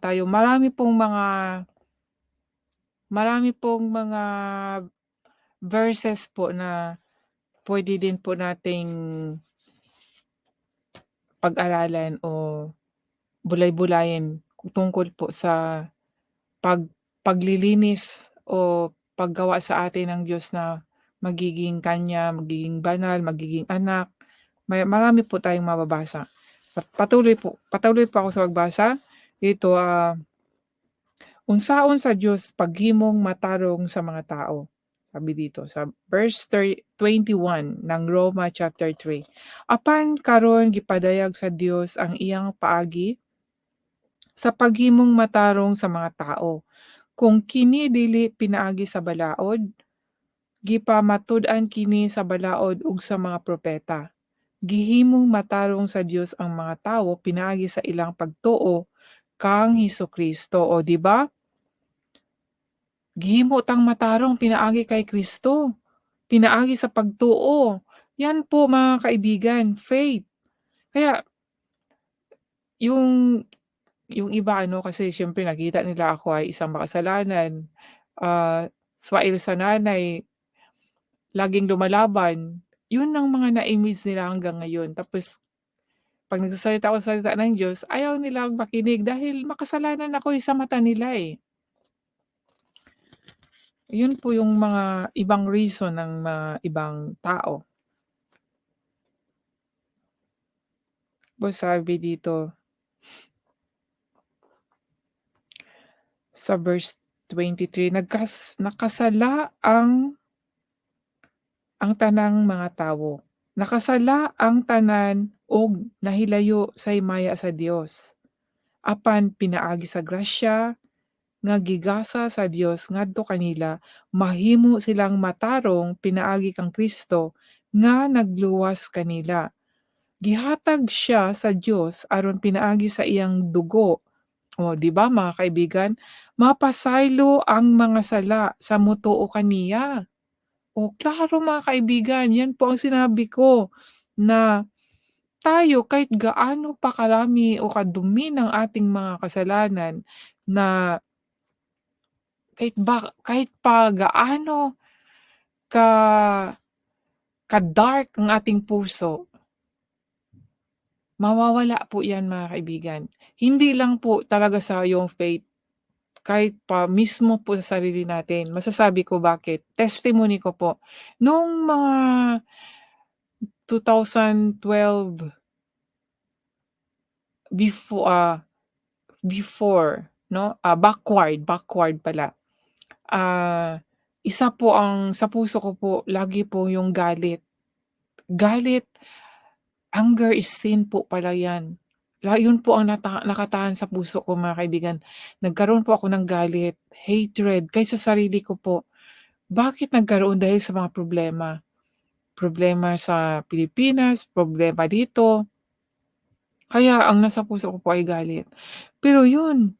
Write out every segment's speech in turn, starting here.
tayo, marami pong mga verses po na puwede din po nating pag-aralan o bulay-bulayin tungkol po sa pag paglilinis o paggawa sa atin ng Diyos na magiging Kanya, magiging banal, magiging anak. Marami po tayong mababasa. Patuloy po ako sa pagbasa. Dito, "Unsaon sa Dios paghimong matarong sa mga tao." Sabi dito sa verse 21 ng Roma chapter 3. "Apan karon gipadayag sa Dios ang iyang paagi sa paghimong matarong sa mga tao. Kung kini dili pinaagi sa balaod, gipamatud-an kini sa balaod ug sa mga propeta. Gihimong matarong sa Dios ang mga tawo pinaagi sa ilang pagtuo kang Hesukristo." O, 'di ba? Gihimo tang matarong pinaagi kay Kristo, pinaagi sa pagtuo. Yan po mga kaibigan, faith. Kaya yung yung iba ano kasi siyempre nakita nila ako ay isang makasalanan, swail sa nanay, laging lumalaban. Yun ang mga na-image nila hanggang ngayon. Tapos 'pag nagsasalita ako ng salita ng Diyos, ayaw nilang makinig dahil makasalanan ako, sa mata nila, eh. Yun po yung mga ibang reason ng mga ibang tao. Tapos sabi dito sa verse 23, nakasala ang tanang mga tawo. Nakasala ang tanan og nahilayo sa himaya sa Dios. Apan pinaagi sa grasya nga gigasa sa Dios ngadto kanila, mahimo silang matarong pinaagi kang Kristo nga nagluwas kanila. Gihatag siya sa Dios aron pinaagi sa iyang dugo. O, 'di ba mga kaibigan, mapasaylo ang mga sala sa motuo kaniya. O, klaro mga kaibigan, 'yan po ang sinabi ko na tayo kahit gaano pa karami o kadumi ng ating mga kasalanan, na kahit pa gaano ka ka-dark ang ating puso, mawawala po 'yan mga kaibigan. Hindi lang po talaga sa iyong faith, kahit pa mismo po sa sarili natin. Masasabi ko bakit, testimony ko po, nung mga 2012, before 'no, backward pala. Ah, Isa po ang sa puso ko po lagi po yung galit. Galit, anger is sin po pala 'yan. Yun po ang nakatahan sa puso ko mga kaibigan. Nagkaroon po ako ng galit, hatred kahit sa sarili ko po. Bakit nagkaroon? Dahil sa mga problema. Problema sa Pilipinas, problema dito, kaya ang nasa puso ko po ay galit. Pero yun,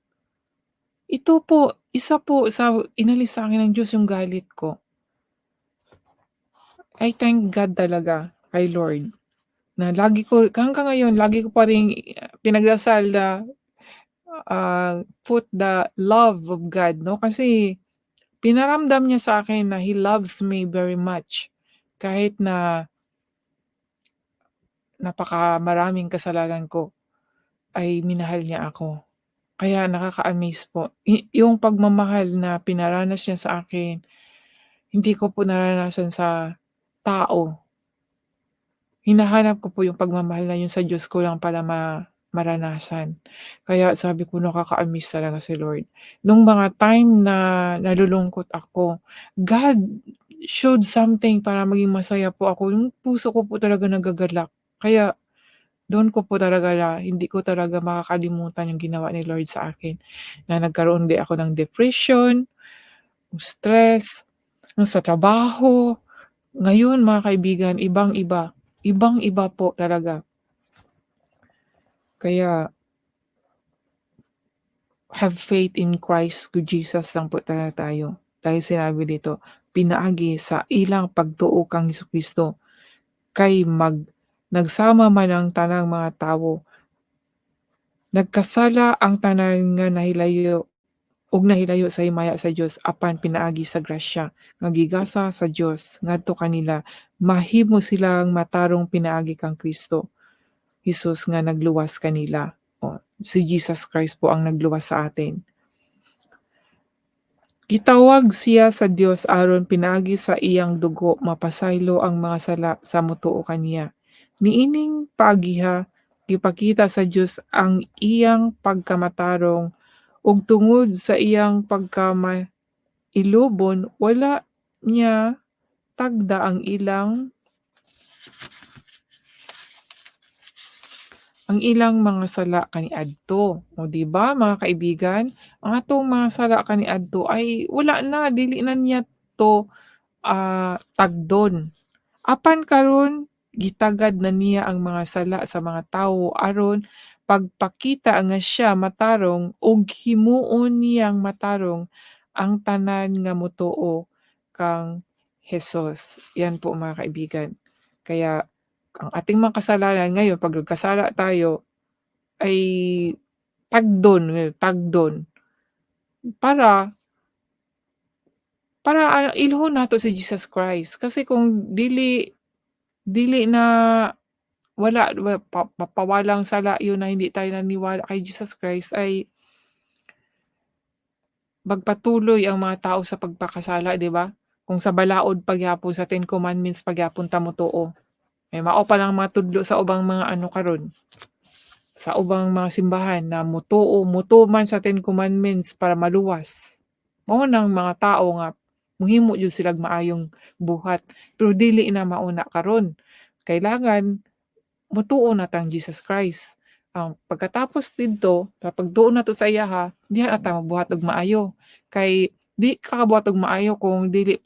ito po, isa po sa inalis sa'kin ng Diyos yung galit ko. I thank God talaga kay Lord na lagi ko hanggang ngayon lagi ko pa ring pinagdasal na, put the love of God 'no, kasi pinaramdam niya sa akin na He loves me very much. Kahit na napakamaraming kasalanan ko, ay minahal niya ako. Kaya nakaka-amaze po, yung pagmamahal na pinaranas niya sa akin, hindi ko po naranasan sa tao. Hinahanap ko po yung pagmamahal na yun sa Diyos ko lang pala maranasan. Kaya sabi ko nakaka-amaze talaga si Lord. Nung mga time na nalulungkot ako, God showed something para maging masaya po ako, yung puso ko po talaga nagagalak. Kaya dun ko po talaga na hindi ko talaga makakalimutan yung ginawa ni Lord sa akin, na nagkaroon din ako ng depression, stress, yung sa trabaho. Ngayon mga kaibigan, ibang-iba, ibang-iba po talaga. Kaya have faith in Christ Jesus lang po talaga tayo. Dahil sinabi dito, pinaagi sa ilang pagtuo kang Hesukristo kay nagsama man ang tanang mga tawo Nagkasala ang tanan nga nahilayo ug nahilayo sa himaya sa Dios apan pinaagi sa grasya nga gigasa sa Dios ngadto kanila mahimo silang matarong pinaagi kang Kristo Hesus nga nagluwas kanila. Si Jesus Christ po ang nagluwas sa atin. Gitawag siya sa Dios aron pinaagi sa iyang dugo mapasaylo ang mga sala sa motuo kaniya. Niining paagiha gipakita sa Dios ang iyang pagkamatarong ug tungod sa iyang pagkamailubon wala niya tagda ang ilang mga sala kaniadto. O 'di ba mga kaibigan, ang atong mga sala kaniadto ay wala na, dili na niya 'to, tagdon. Apan karon gitagad na niya ang mga sala sa mga tawo aron pagpakita nga siya matarong ug himuon niyang matarong ang tanan nga motuo kang Hesus. 'Yan po mga kaibigan. Kaya ang ating mga kasalanan ngayon 'pag nagkasala tayo ay tagdon para ilhon nato si Jesus Christ. Kasi kung dili dili na wala mapawalang sala yun na hindi tayo naniwala kay Jesus Christ ay magpatuloy ang mga tao sa pagpakasala, 'di ba? Kung sa balaod pagyapon sa Ten Commandments pagyapon ta motuo, mao pa lang mga tudlo sa ubang mga ano karon, sa ubang mga simbahan na mutuo man sa Ten Commandments para maluwas. Mao nang mga tao nga mohimo jud sila maayong buhat, pero dili na mauna karon. Kailangan mutuo na tang Jesus Christ. Ang pagkatapos didto, sa pagtuon nato sa iya diha na ta magbuhat og maayo. Kay di ka kabuhat og maayo kung dili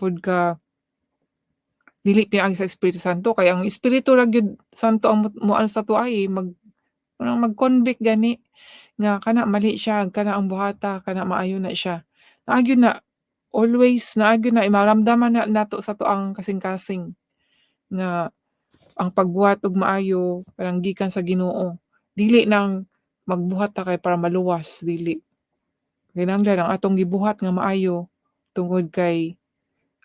pinaagi sa Espiritu Santo, kay ang Espiritu ra gyud Santo ang moano sa ato ay parang mag-convict gani nga kana mali siya, kana ang buhata, kana maayo na siya. Naa gyud na always naa gyud na maramdaman na nato sa tuang kasing-kasing nga ang pagbuhat og maayo parang gikan sa Ginoo. Dili nang magbuhat ta kay para maluwas, dili. Kinahanglan ang atong gibuhat nga maayo tungod kay,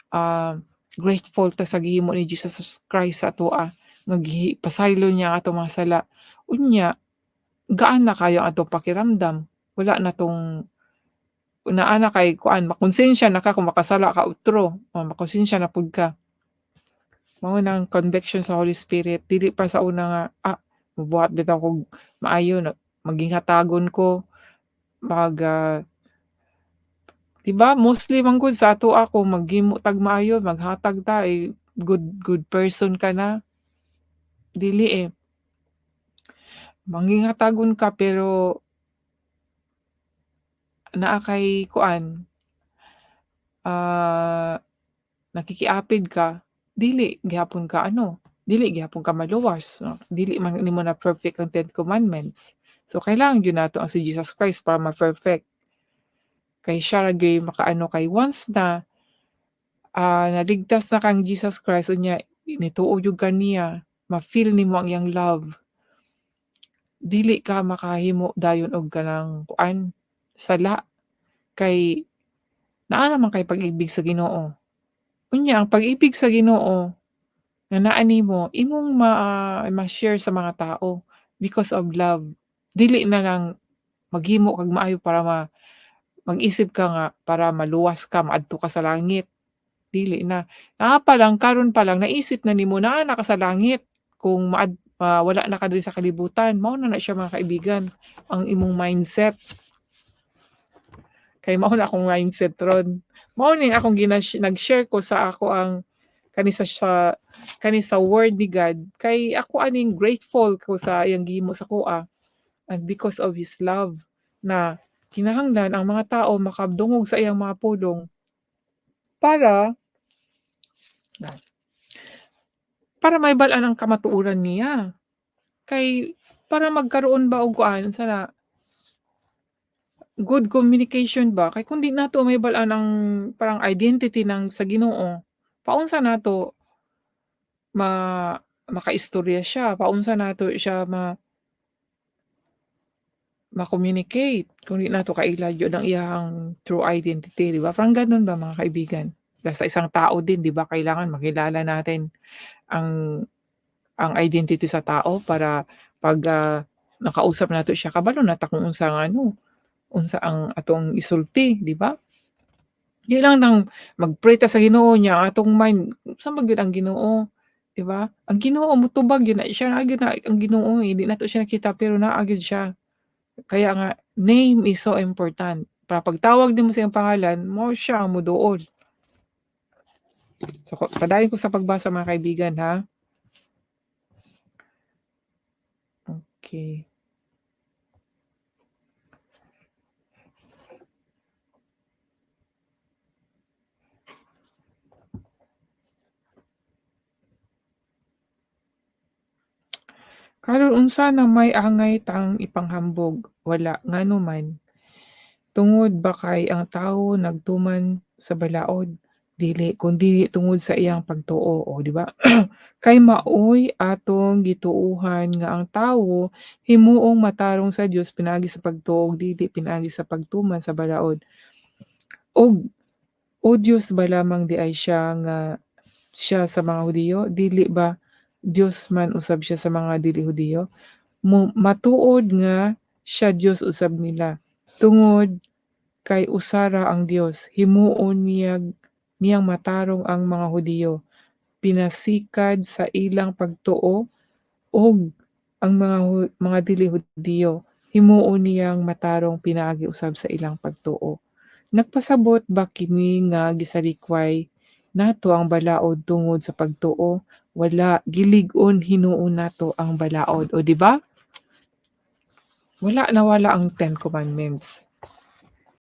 ah, grateful ta sa gihimo ni Jesus Christ sa atoa nga pasaylo niya ang atong mga sala. Unya gaan na kayo ang atong pakiramdam, wala na 'tong naa na kay kuan makonsensya na ka kung makasala ka otro, makonsensya na pud ka. Mao nang conviction sa Holy Spirit, dili pa sa una nga, magbuhat bitaw kog maayo na maghingatagon ko mag, 'di ba mostly man gud sa atoa kung maghimo tag maayo maghatag ta, good good person ka na, dili, manghingatagon ka pero naa kay kuan, ah, nakikiapid ka, dili gyapon ka maluwas, dili man nimo na perfect ang Ten Commandments. So kailangan gyud nato ang si Jesus Christ para ma-perfect, kay siya ra gyud makaano kay once na, naligtas na kang Jesus Christ unya nituo jud ka niya, ma-feel nimo ang iyang love, dili ka makahimo dayon og kanang kuan, sala, kay naa naman kay pag-ibig sa Ginoo. Unya ang pag-ibig sa Ginoo nga naa nimo imong ma-share sa mga tao because of love. Dili na lang maghimo kag maayo para mag-isip ka nga para maluwas ka, maadto ka sa langit, dili na. Naa pa lang karon pa lang naisip na nimo naa na ka sa langit kung wala na ka diri sa kalibutan, mao na na siya mga kaibigan, ang imong mindset. Kay mao na akong mindset ron. Mao ning akong nag-share ko sa ako ang kani sa word ni God, kay ako aning grateful ko sa iyang gihimo sa kuha and because of His love na kinahanglan ang mga tao makadungog sa iyang mga pulong para para maibal-an ang kamatuoran niya. Kay para magkaroon ba og kuan sana good communication ba, kay kung di nato mahibal-an ang parang identity ng sa Ginoo, paunsa nato ma makaistorya siya, paunsa nato siya ma-communicate kung di nato kaila jud ang iyang true identity, 'di ba? Parang gano'n ba mga kaibigan? Sa isang tao din 'di ba kailangan makilala natin ang identity sa tao para 'pag, nakausap nato siya kabalo nata kung unsa ang ano, unsa ang atong isulti, 'di ba? Di lang nang mag-pray ta sa Ginoo nya ang atong mind saan ba gyud ang Ginoo, 'di ba? Ang Ginoo motubag gyud na siya, naa gyud na ang Ginoo, hindi nato siya nakita pero naa gyud siya. Kaya nga name is so important para pagtawag nimo sa iyang pangalan mao siya ang moduol. So, padayon ko sa pagbasa mga kaibigan ha. Okey. Karon unsa na may angay tang ipanghambog, wala nganuman. Tungod ba kay ang tawo nagtuman sa balaod, dili kundi tungod sa iyang pagtuo, o 'di ba? Kay maoy atong gituohan nga ang tawo himuong matarong sa Dios pinaagi sa pagtuo ug dili pinaagi sa pagtuman sa balaod. Og o Diyos ba lamang di ay siya nga siya sa mga Hudiyo, dili ba Diyos man usab siya sa mga dili Hudiyo? Matuod nga siya Diyos usab nila. Tungod kay usa ra ang Dios, himuon niyang matarong ang mga Hudiyo, pinasikad sa ilang pagtuo ug ang mga dili Hudiyo, himuon niyang matarong pinaagi usab sa ilang pagtuo. Nagpasabot ba kini nga gisalikway nato ang balaod tungod sa pagtuo? Wala, gilig-on hinuon nato ang balaod, o 'di ba? Wala nawala ang Ten Commandments.